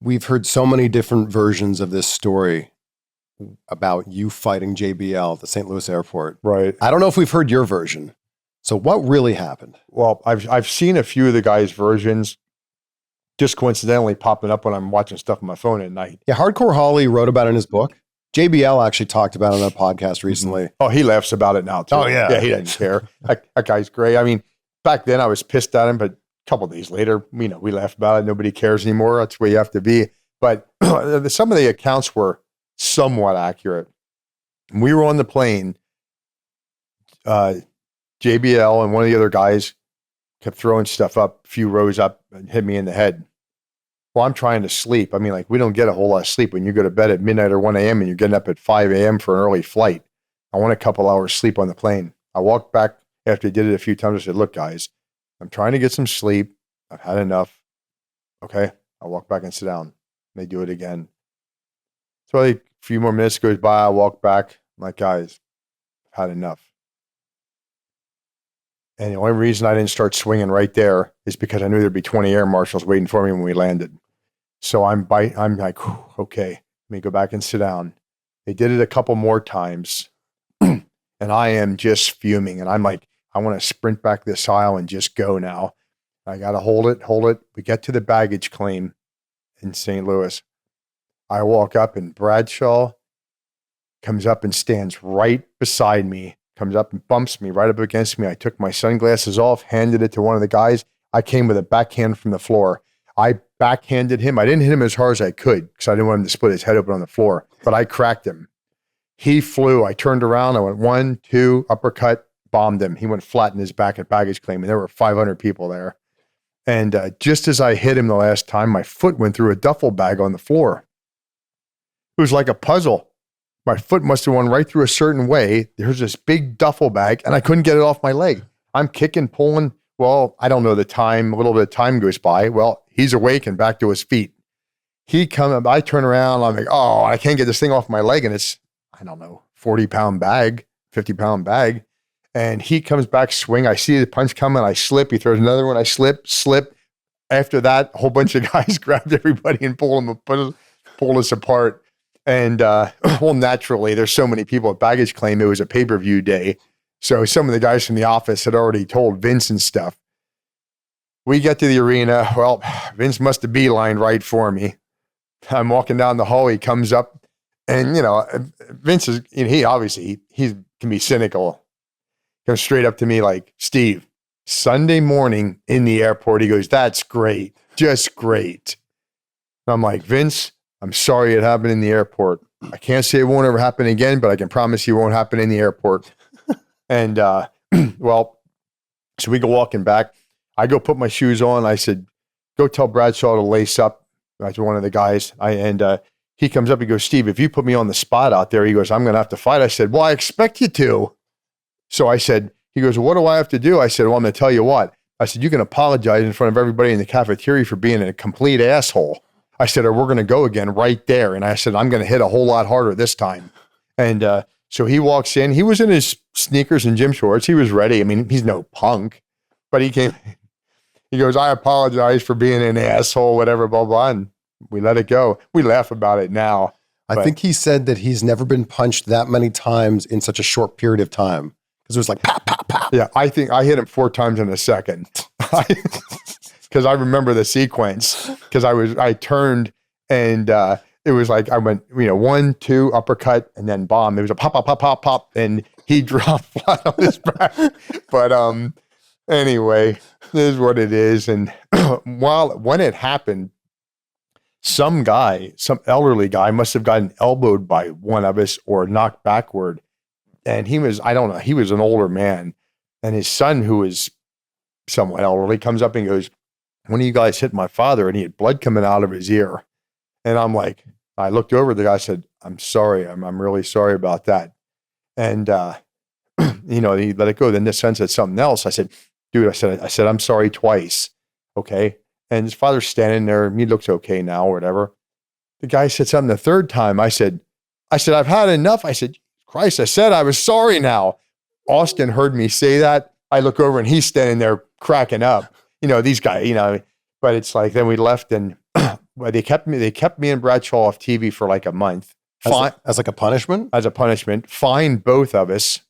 We've heard so many different versions of this story about you fighting JBL at the St. Louis airport. Right. I don't know if we've heard your version. So what really happened? Well, I've seen a few of the guys' versions just coincidentally popping up when I'm watching stuff on my phone at night. Yeah, Hardcore Holly wrote about it in his book. JBL actually talked about it on a podcast recently. Oh, he laughs about it now too. Oh, yeah. Yeah, he doesn't care. That guy's great. I mean, back then I was pissed at him, but a couple of days later, we laughed about it. Nobody cares anymore. That's where you have to be. But some of the accounts were somewhat accurate. We were on the plane. JBL and one of the other guys kept throwing stuff up, a few rows up, and hit me in the head. Well, I'm trying to sleep. I mean, like, we don't get a whole lot of sleep when you go to bed at midnight or 1 a.m. and you're getting up at 5 a.m. for an early flight. I want a couple hours sleep on the plane. I walked back after I did it a few times. I said, look, guys, I'm trying to get some sleep. I've had enough. Okay. I walk back and sit down. They do it again. So like, a few more minutes goes by. I walk back. I'm like, guys, I've had enough. And the only reason I didn't start swinging right there is because I knew there'd be 20 air marshals waiting for me when we landed. So I'm like, okay, let me go back and sit down. They did it a couple more times, and I am just fuming. And I'm like, I want to sprint back this aisle and just go now. I got to hold it. We get to the baggage claim in St. Louis. I walk up, and Bradshaw comes up and stands right beside me. Comes up and bumps me right up against me. I took my sunglasses off, handed it to one of the guys. I came with a backhand from the floor. I backhanded him. I didn't hit him as hard as I could because I didn't want him to split his head open on the floor, but I cracked him. He flew. I turned around. I went 1, 2, uppercut, bombed him. He went flat in his back at baggage claim, and there were 500 people there. And just as I hit him the last time, my foot went through a duffel bag on the floor. It was like a puzzle. My foot must have went right through a certain way. There's this big duffel bag, and I couldn't get it off my leg. I'm kicking, pulling. Well, I don't know the time. A little bit of time goes by. Well, he's awake and back to his feet. He comes up. I turn around. I'm like, oh, I can't get this thing off my leg. And it's, I don't know, 40-pound bag, 50-pound bag. And he comes back, swing. I see the punch coming. I slip. He throws another one. I slip. After that, a whole bunch of guys grabbed everybody and pulled us apart. And, well, naturally, there's so many people at baggage claim. It was a pay-per-view day. So some of the guys from the office had already told Vince and stuff. We get to the arena. Well, Vince must have beelined right for me. I'm walking down the hall. He comes up and, Vince is, he obviously, he can be cynical. Comes straight up to me like, Steve, Sunday morning in the airport. He goes, that's great. Just great. And I'm like, Vince, I'm sorry it happened in the airport. I can't say it won't ever happen again, but I can promise you it won't happen in the airport. And, well, so we go walking back. I go put my shoes on. I said, go tell Bradshaw to lace up. That's one of the guys. He comes up. He goes, Steve, if you put me on the spot out there, he goes, I'm going to have to fight. I said, well, I expect you to. So I said, he goes, well, what do I have to do? I said, well, I'm going to tell you what. I said, you can apologize in front of everybody in the cafeteria for being a complete asshole. I said, or we're going to go again right there. And I said, I'm going to hit a whole lot harder this time. And so he walks in. He was in his sneakers and gym shorts. He was ready. I mean, he's no punk. But he came. He goes, I apologize for being an asshole, whatever, blah, blah. And we let it go. We laugh about it now. I think he said that he's never been punched that many times in such a short period of time. Because it was like, pop, pop, pop. Yeah, I think I hit him 4 times in a second. Because I remember the sequence. Because I turned and it was like I went, 1, 2, uppercut, and then bomb. It was a pop, pop, pop, pop, pop, and he dropped flat on his back. But anyway, this is what it is. And when it happened, some elderly guy must have gotten elbowed by one of us or knocked backward. And he was, I don't know, he was an older man. And his son, who was somewhat elderly, comes up and goes, one of you guys hit my father, and he had blood coming out of his ear. And I'm like, I looked over at the guy, said, I'm sorry. I'm really sorry about that. And, he let it go. Then the son said something else. I said, dude, I said, I'm sorry twice. Okay. And his father's standing there. He looks okay now or whatever. The guy said something the third time. I said, I've had enough. I said, Christ, I said I was sorry now. Austin heard me say that. I look over and he's standing there cracking up. These guys, but it's like, then we left and well, they kept me and Bradshaw off TV for like a month. As like a punishment? As a punishment, fined both of us